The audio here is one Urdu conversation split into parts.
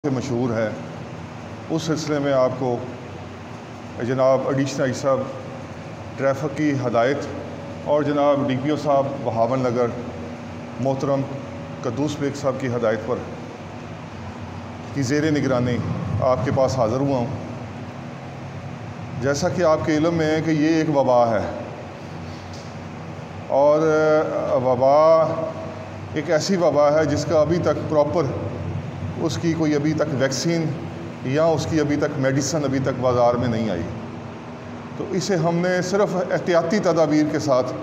سے مشہور ہے، اس سلسلے میں آپ کو جناب ایڈیشنل آئی صاحب ٹریفک کی ہدایت اور جناب ڈی پی او صاحب بہاول نگر محترم قدوس بیگ صاحب کی ہدایت پر کی زیر نگرانی آپ کے پاس حاضر ہوا ہوں۔ جیسا کہ آپ کے علم میں ہے کہ یہ ایک وبا ہے، اور وبا ایک ایسی وبا ہے جس کا ابھی تک پراپر اس کی کوئی ابھی تک ویکسین یا اس کی ابھی تک میڈیسن ابھی تک بازار میں نہیں آئی، تو اسے ہم نے صرف احتیاطی تدابیر کے ساتھ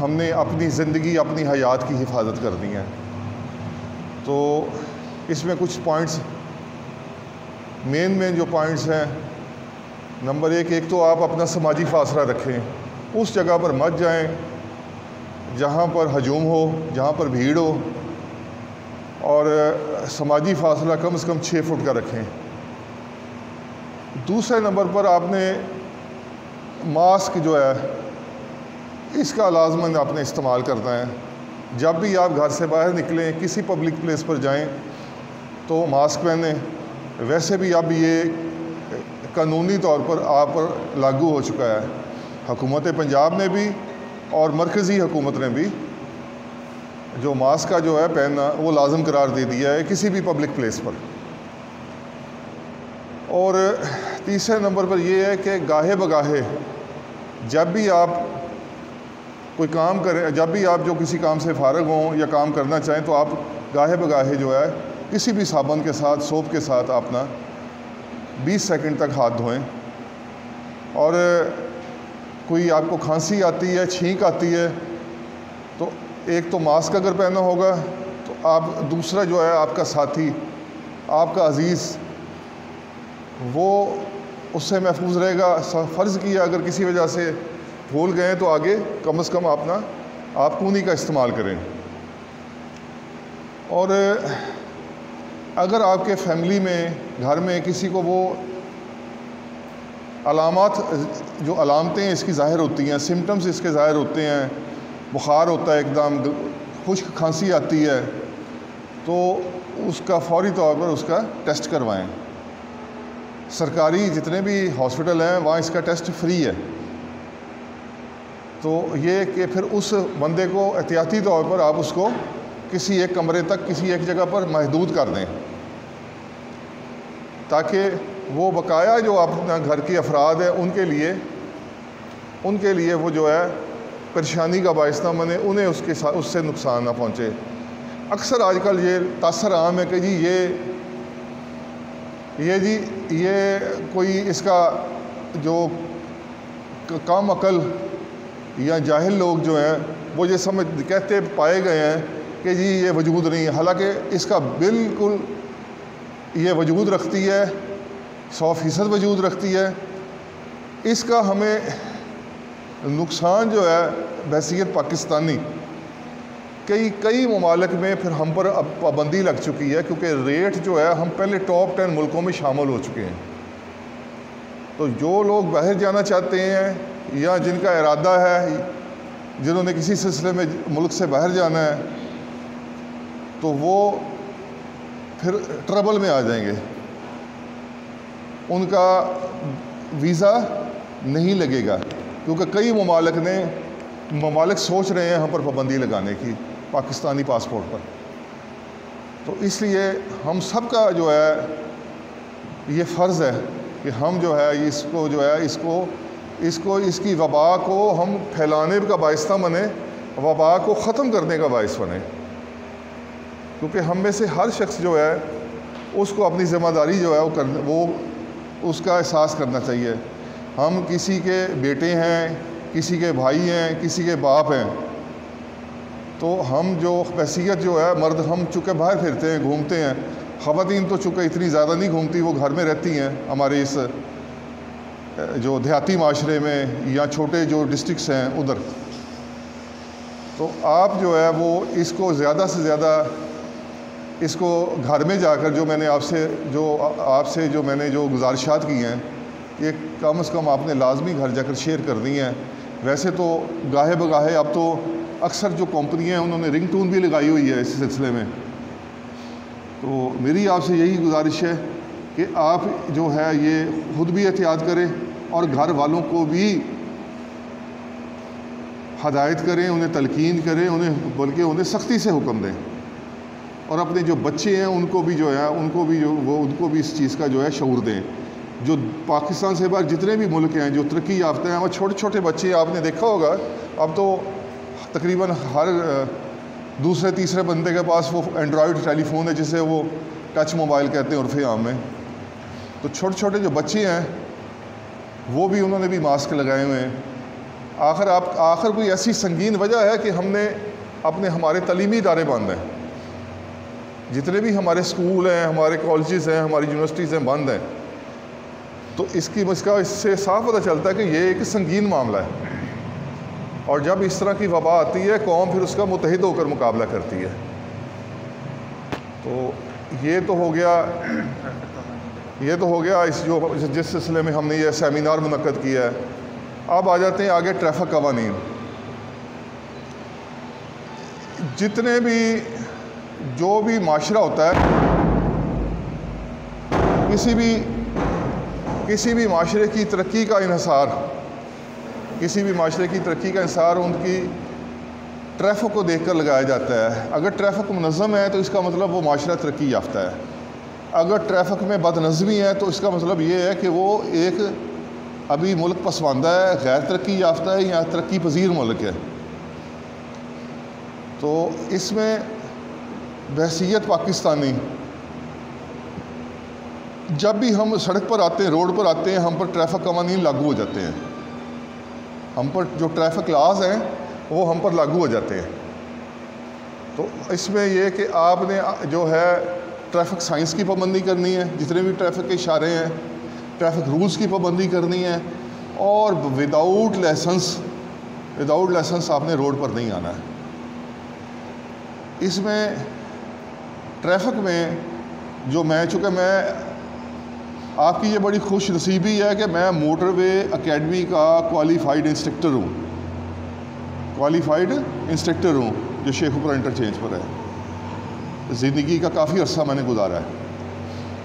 ہم نے اپنی زندگی اپنی حیات کی حفاظت کر دی ہے۔ تو اس میں کچھ پوائنٹس مین جو پوائنٹس ہیں، نمبر ایک تو آپ اپنا سماجی فاصلہ رکھیں، اس جگہ پر مت جائیں جہاں پر ہجوم ہو، جہاں پر بھیڑ ہو، اور سماجی فاصلہ کم از کم 6 فٹ کا رکھیں۔ دوسرے نمبر پر آپ نے ماسک جو ہے اس کا لازماً آپ نے استعمال کرنا ہے۔ جب بھی آپ گھر سے باہر نکلیں، کسی پبلک پلیس پر جائیں تو ماسک پہنیں۔ ویسے بھی اب یہ قانونی طور پر آپ پر لاگو ہو چکا ہے، حکومت پنجاب نے بھی اور مرکزی حکومت نے بھی جو ماسک کا جو ہے پہننا وہ لازم قرار دے دیا ہے کسی بھی پبلک پلیس پر۔ اور تیسرے نمبر پر یہ ہے کہ گاہے بگاہے جب بھی آپ کوئی کام کریں، جب بھی آپ جو کسی کام سے فارغ ہوں یا کام کرنا چاہیں تو آپ گاہے بگاہے جو ہے کسی بھی صابن کے ساتھ، سوپ کے ساتھ اپنا 20 سیکنڈ تک ہاتھ دھوئیں۔ اور کوئی آپ کو کھانسی آتی ہے، چھینک آتی ہے، تو ایک تو ماسک اگر پہنا ہوگا تو آپ دوسرا جو ہے آپ کا ساتھی، آپ کا عزیز، وہ اس سے محفوظ رہے گا۔ فرض کیا اگر کسی وجہ سے بھول گئے تو آگے کم از کم آپ کونی کا استعمال کریں۔ اور اگر آپ کے فیملی میں، گھر میں کسی کو وہ علامات، جو علامتیں اس کی ظاہر ہوتی ہیں، سمٹمز اس کے ظاہر ہوتے ہیں، بخار ہوتا ہے، ایک دم خشک کھانسی آتی ہے، تو اس کا فوری طور پر اس کا ٹیسٹ کروائیں۔ سرکاری جتنے بھی ہاسپٹل ہیں وہاں اس کا ٹیسٹ فری ہے۔ تو یہ کہ پھر اس بندے کو احتیاطی طور پر آپ اس کو کسی ایک کمرے تک، کسی ایک جگہ پر محدود کر دیں، تاکہ وہ بقایا جو اپنا گھر کے افراد ہیں ان کے لیے وہ جو ہے پریشانی کا باعث نہ بنے، انہیں اس سے نقصان نہ پہنچے۔ اکثر آج کل یہ تاثر عام ہے کہ یہ کوئی اس کا جو کم عقل یا جاہل لوگ جو ہیں وہ یہ کہتے پائے گئے ہیں کہ جی یہ وجود نہیں ہے، حالانکہ اس کا بالکل یہ وجود رکھتی ہے، 100% وجود رکھتی ہے۔ اس کا ہمیں نقصان جو ہے بحیثیت پاکستانی کئی ممالک میں پھر ہم پر اب پابندی لگ چکی ہے، کیونکہ ریٹ جو ہے ہم پہلے ٹاپ 10 ملکوں میں شامل ہو چکے ہیں۔ تو جو لوگ باہر جانا چاہتے ہیں یا جن کا ارادہ ہے، جنہوں نے کسی سلسلے میں ملک سے باہر جانا ہے، تو وہ پھر ٹربل میں آ جائیں گے، ان کا ویزا نہیں لگے گا، کیونکہ کئی ممالک سوچ رہے ہیں ہم پر پابندی لگانے کی پاکستانی پاسپورٹ پر۔ تو اس لیے ہم سب کا جو ہے یہ فرض ہے کہ ہم جو ہے اس کی وبا کو ہم پھیلانے کا باعث نہ بنے، وبا کو ختم کرنے کا باعث بنے، کیونکہ ہم میں سے ہر شخص جو ہے اس کو اپنی ذمہ داری جو ہے وہ اس کا احساس کرنا چاہیے۔ ہم کسی کے بیٹے ہیں، کسی کے بھائی ہیں، کسی کے باپ ہیں، تو ہم جو بحیثیت جو ہے مرد، ہم چونکہ باہر پھرتے ہیں، گھومتے ہیں، خواتین تو چونکہ اتنی زیادہ نہیں گھومتی، وہ گھر میں رہتی ہیں ہمارے اس جو دیہاتی معاشرے میں یا چھوٹے جو ڈسٹرکٹس ہیں ادھر۔ تو آپ جو ہے وہ اس کو زیادہ سے زیادہ اس کو گھر میں جا کر جو میں نے آپ سے جو گزارشات کی ہیں، یہ کم از کم آپ نے لازمی گھر جا کر شیئر کرنی ہے۔ ویسے تو گاہے بگاہے اب تو اکثر جو کمپنیاں ہیں انہوں نے رنگ ٹون بھی لگائی ہوئی ہے اس سلسلے میں، تو میری آپ سے یہی گزارش ہے کہ آپ جو ہے یہ خود بھی احتیاط کریں اور گھر والوں کو بھی ہدایت کریں، انہیں تلقین کریں، بلکہ انہیں سختی سے حکم دیں، اور اپنے جو بچے ہیں ان کو بھی جو ہے ان کو بھی اس چیز کا جو ہے شعور دیں۔ جو پاکستان سے باہر جتنے بھی ملک ہیں جو ترقی یافتہ ہیں، وہ چھوٹے چھوٹے بچے آپ نے دیکھا ہوگا، اب تو تقریباً ہر دوسرے تیسرے بندے کے پاس وہ اینڈرائڈ ٹیلی فون ہے جسے وہ ٹچ موبائل کہتے ہیں عرف عام میں۔ تو چھوٹے چھوٹے جو بچے ہیں وہ بھی انہوں نے بھی ماسک لگائے ہوئے ہیں۔ آخر کوئی ایسی سنگین وجہ ہے کہ ہم نے ہمارے تعلیمی ادارے بند ہیں، جتنے بھی ہمارے اسکول ہیں، ہمارے کالجز ہیں، ہماری یونیورسٹیز ہیں، بند ہیں، تو اس سے صاف پتہ چلتا ہے کہ یہ ایک سنگین معاملہ ہے، اور جب اس طرح کی وبا آتی ہے قوم پھر اس کا متحد ہو کر مقابلہ کرتی ہے۔ تو یہ تو ہو گیا جس سلسلے میں ہم نے یہ سیمینار منعقد کیا ہے۔ اب آ جاتے ہیں آگے ٹریفک قوانین۔ جو بھی معاشرہ ہوتا ہے، کسی بھی معاشرے کی ترقی کا انحصار ان کی ٹریفک کو دیکھ کر لگایا جاتا ہے۔ اگر ٹریفک منظم ہے تو اس کا مطلب وہ معاشرہ ترقی یافتہ ہے، اگر ٹریفک میں بد نظمی ہے تو اس کا مطلب یہ ہے کہ وہ ایک ابھی ملک پسماندہ ہے، غیر ترقی یافتہ ہے یا ترقی پذیر ملک ہے۔ تو اس میں بحیثیت پاکستانی جب بھی ہم سڑک پر آتے ہیں، روڈ پر آتے ہیں، ہم پر ٹریفک قوانین لاگو ہو جاتے ہیں، ہم پر جو ٹریفک لاز ہیں وہ ہم پر لاگو ہو جاتے ہیں۔ تو اس میں یہ کہ آپ نے جو ہے ٹریفک سائنس کی پابندی کرنی ہے، جتنے بھی ٹریفک کے اشارے ہیں، ٹریفک رولز کی پابندی کرنی ہے، اور وداؤٹ لائسنس آپ نے روڈ پر نہیں آنا ہے۔ اس میں ٹریفک میں چونکہ میں آپ کی یہ بڑی خوش نصیبی ہے کہ میں موٹر وے اکیڈمی کا کوالیفائڈ انسٹرکٹر ہوں جو شیخ اوپرا انٹرچینج پر ہے۔ زندگی کا کافی عرصہ میں نے گزارا ہے،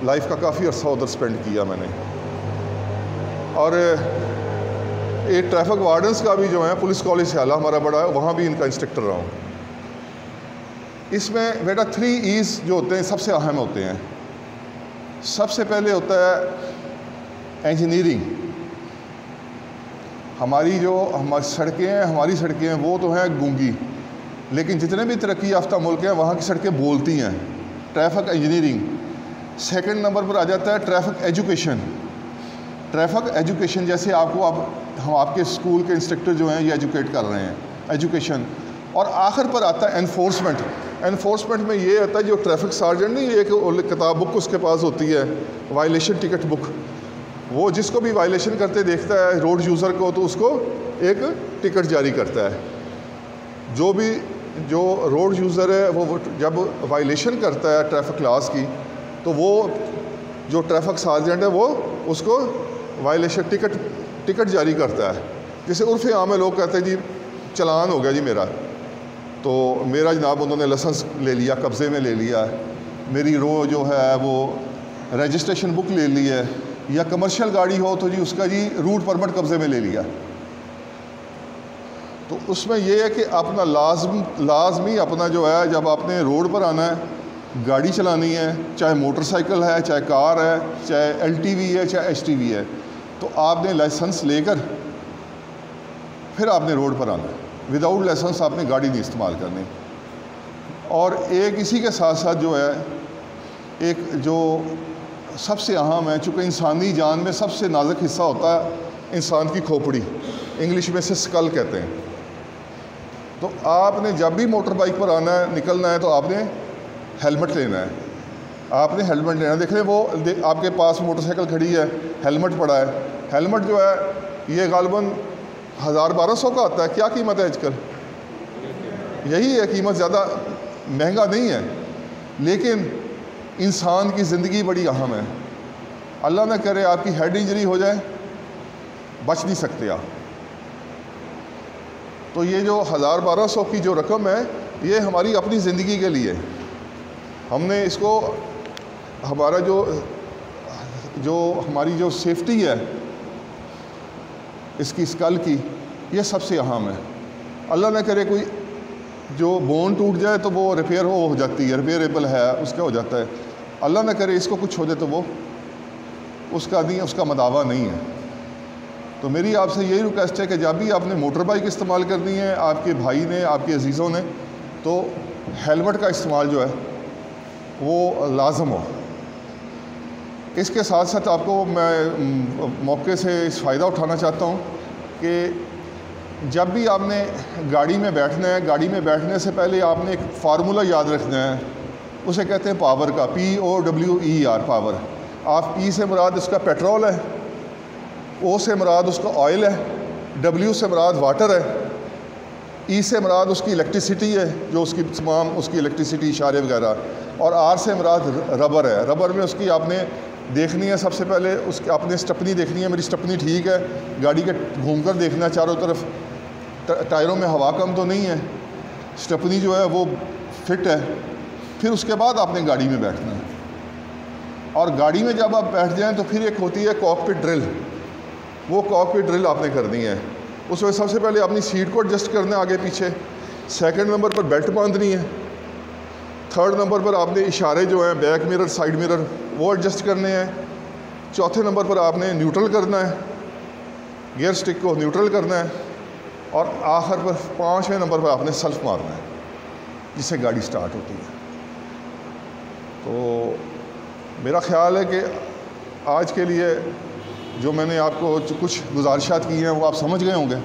لائف کا کافی عرصہ ادھر سپینڈ کیا میں نے، اور ایک ٹریفک وارڈنس کا بھی جو ہے پولیس کالج سیالہ ہمارا بڑا ہے، وہاں بھی ان کا انسٹرکٹر رہا ہوں۔ اس میں بیٹا 3 E's جو ہوتے ہیں سب سے اہم ہوتے ہیں۔ سب سے پہلے ہوتا ہے انجینئرنگ۔ ہماری سڑکیں ہیں وہ تو ہیں گونگی، لیکن جتنے بھی ترقی یافتہ ملک ہیں وہاں کی سڑکیں بولتی ہیں۔ Traffic engineering. سیکنڈ نمبر پر آ جاتا ہے ٹریفک ایجوکیشن، جیسے ہم آپ کے اسکول کے انسٹرکٹر جو ہیں یہ ایجوکیٹ کر رہے ہیں، ایجوکیشن۔ اور آخر پر آتا ہے انفورسمنٹ میں یہ ہوتا ہے جو ٹریفک سارجنٹ نہیں، ایک کتاب بک اس کے پاس ہوتی ہے، وائلیشن ٹکٹ بک، وہ جس کو بھی وائلیشن کرتے دیکھتا ہے روڈ یوزر کو تو اس کو ایک ٹکٹ جاری کرتا ہے۔ جو روڈ یوزر ہے وہ جب وائلیشن کرتا ہے ٹریفک لاز کی تو وہ جو ٹریفک سارجنٹ ہے وہ اس کو وائلیشن ٹکٹ جاری کرتا ہے۔ جیسے عرف عام میں لوگ کہتے ہیں جی چلان ہو گیا جی تو میرا جناب انہوں نے لائسنس لے لیا، قبضے میں لے لیا، میری جو ہے وہ رجسٹریشن بک لے لی ہے، یا کمرشل گاڑی ہو تو جی اس کا روٹ پرمٹ قبضے میں لے لیا۔ تو اس میں یہ ہے کہ اپنا لازمی اپنا جو ہے جب آپ نے روڈ پر آنا ہے، گاڑی چلانی ہے، چاہے موٹر سائیکل ہے، چاہے کار ہے، چاہے LTV ہے، چاہے HTV ہے، تو آپ نے لائسنس لے کر پھر آپ نے روڈ پر آنا ہے۔ وداؤٹ لائسنس آپ نے گاڑی نہیں استعمال کرنی۔ اور ایک اسی کے ساتھ ساتھ جو ہے ایک جو سب سے اہم ہے، چونکہ انسانی جان میں سب سے نازک حصہ ہوتا ہے انسان کی کھوپڑی، انگلش میں سے اسکل کہتے ہیں۔ تو آپ نے جب بھی موٹر بائک پر آنا ہے، نکلنا ہے، تو آپ نے ہیلمٹ لینا ہے۔ دیکھ لیں وہ آپ کے پاس موٹر سائیکل کھڑی ہے، ہیلمٹ پڑا ہے۔ ہیلمٹ جو ہے یہ غالباً 1000-1200 کا آتا ہے۔ کیا قیمت ہے آج کل؟ یہی ہے قیمت، زیادہ مہنگا نہیں ہے، لیکن انسان کی زندگی بڑی اہم ہے۔ اللہ نہ کرے آپ کی ہیڈ انجری ہو جائے، بچ نہیں سکتے آپ۔ تو یہ جو 1000-1200 کی جو رقم ہے یہ ہماری اپنی زندگی کے لیے، ہم نے اس کو ہمارا جو ہماری جو سیفٹی ہے اس کی اسکل کی، یہ سب سے اہم ہے۔ اللہ نہ کرے کوئی جو بون ٹوٹ جائے تو وہ ریپیئر ہو جاتی ہے، ریپیئریبل ہے، اس کا ہو جاتا ہے۔ اللہ نہ کرے اس کو کچھ ہو جائے تو وہ اس کا مداوع نہیں ہے۔ تو میری آپ سے یہی ریکویسٹ ہے کہ جب بھی آپ نے موٹر بائک استعمال کرنی ہے، آپ کے بھائی نے، آپ کے عزیزوں نے، تو ہیلمٹ کا استعمال جو ہے وہ لازم ہو۔ اس کے ساتھ ساتھ آپ کو میں موقع سے اس فائدہ اٹھانا چاہتا ہوں کہ جب بھی آپ نے گاڑی میں بیٹھنا ہے، گاڑی میں بیٹھنے سے پہلے آپ نے ایک فارمولہ یاد رکھنا ہے، اسے کہتے ہیں پاور کا، POWER، پاور۔ آپ P سے مراد اس کا پیٹرول ہے، O سے مراد اس کا آئل ہے، W سے مراد واٹر ہے، E سے مراد اس کی الیکٹریسٹی ہے، جو اس کی تمام اس کی الیکٹریسٹی اشارے وغیرہ، اور R سے مراد ربر ہے۔ ربر میں اس کی آپ نے دیکھنی ہے، سب سے پہلے اس کی آپ نے اسٹپنی دیکھنی ہے، میری اسٹپنی ٹھیک ہے، گاڑی کے گھوم کر دیکھنا ہے چاروں طرف، ٹائروں میں ہوا کم تو نہیں ہے، اسٹپنی جو ہے وہ فٹ ہے۔ پھر اس کے بعد آپ نے گاڑی میں بیٹھنا ہے، اور گاڑی میں جب آپ بیٹھ جائیں تو پھر ایک ہوتی ہے کاکپٹ ڈرل، وہ کاکپٹ ڈرل آپ نے کرنی ہے۔ اس میں سب سے پہلے اپنی سیٹ کو ایڈجسٹ کرنا ہے آگے پیچھے، سیکنڈ نمبر پر بیلٹ باندھنی ہے، تھرڈ نمبر پر آپ نے اشارے جو ہیں بیک مرر، سائیڈ مرر، وہ ایڈجسٹ کرنے ہیں، چوتھے نمبر پر آپ نے نیوٹرل کرنا ہے، گیئر سٹک کو نیوٹرل کرنا ہے، اور آخر پر 5ویں نمبر پر آپ نے سیلف مارنا ہے، جس سے گاڑی سٹارٹ ہوتی ہے۔ تو میرا خیال ہے کہ آج کے لیے جو میں نے آپ کو کچھ گزارشات کی ہیں وہ آپ سمجھ گئے ہوں گے۔